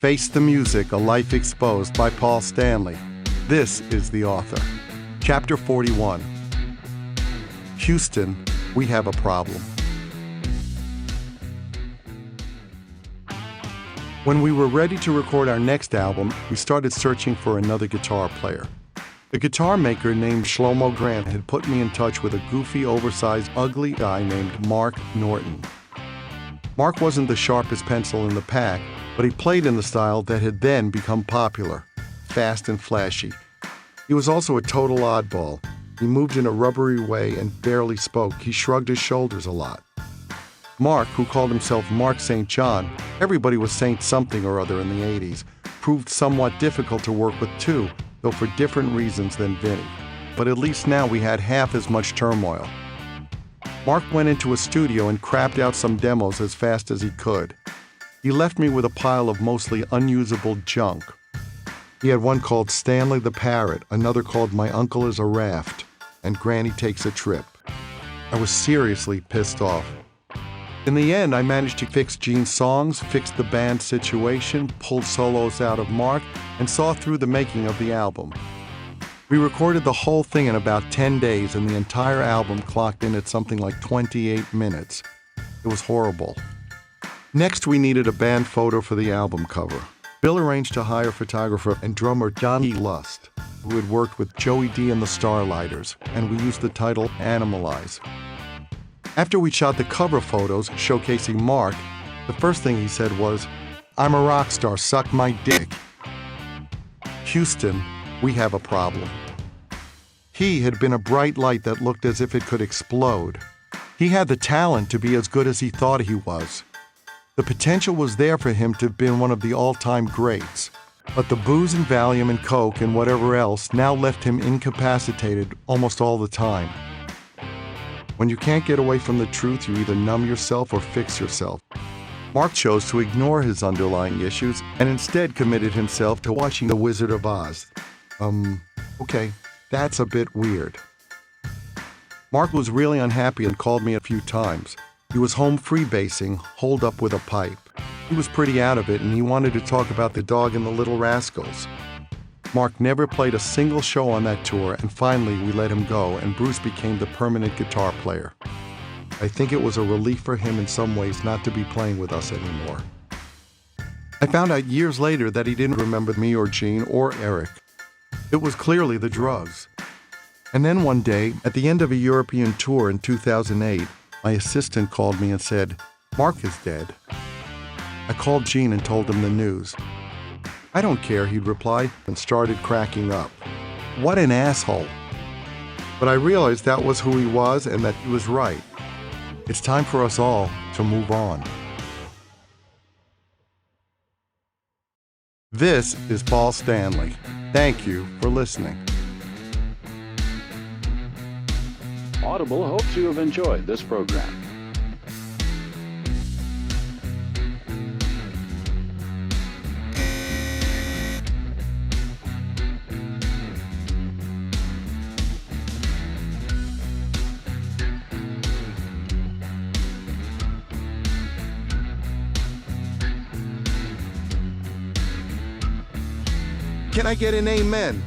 Face the Music, A Life Exposed by Paul Stanley. This is the author. Chapter 41. Houston, we have a problem. When we were ready to record our next album, we started searching for another guitar player. The guitar maker named Shlomo Grant had put me in touch with a goofy, oversized, ugly guy named Mark Norton. Mark wasn't the sharpest pencil in the pack, but he played in the style that had then become popular, fast and flashy. He was also a total oddball. He moved in a rubbery way and barely spoke. He shrugged his shoulders a lot. Mark, who called himself Mark St. John, everybody was Saint something or other in the 80s, proved somewhat difficult to work with too, though for different reasons than Vinnie. But at least now we had half as much turmoil. Mark went into a studio and crapped out some demos as fast as he could. He left me with a pile of mostly unusable junk. He had one called Stanley the Parrot, another called My Uncle is a Raft, and Granny Takes a Trip. I was seriously pissed off. In the end, I managed to fix Gene's songs, fix the band situation, pulled solos out of Mark, and saw through the making of the album. We recorded the whole thing in about 10 days, and the entire album clocked in at something like 28 minutes. It was horrible. Next, we needed a band photo for the album cover. Bill arranged to hire photographer and drummer Johnny Lust, who had worked with Joey D and the Starlighters, and we used the title Animalize. After we shot the cover photos showcasing Mark, the first thing he said was, "I'm a rock star, suck my dick." Houston, we have a problem. He had been a bright light that looked as if it could explode. He had the talent to be as good as he thought he was. The potential was there for him to have been one of the all-time greats, but the booze and Valium and Coke and whatever else now left him incapacitated almost all the time. When you can't get away from the truth, you either numb yourself or fix yourself. Mark chose to ignore his underlying issues and instead committed himself to watching The Wizard of Oz. Okay, that's a bit weird. Mark was really unhappy and called me a few times. He was home freebasing, holed up with a pipe. He was pretty out of it and he wanted to talk about the dog and the Little Rascals. Mark never played a single show on that tour, and finally we let him go and Bruce became the permanent guitar player. I think it was a relief for him in some ways not to be playing with us anymore. I found out years later that he didn't remember me or Gene or Eric. It was clearly the drugs. And then one day, at the end of a European tour in 2008, my assistant called me and said, "Mark is dead." I called Gene and told him the news. "I don't care," he'd reply, and started cracking up. What an asshole. But I realized that was who he was and that he was right. It's time for us all to move on. This is Paul Stanley. Thank you for listening. Audible hopes you have enjoyed this program. Can I get an amen?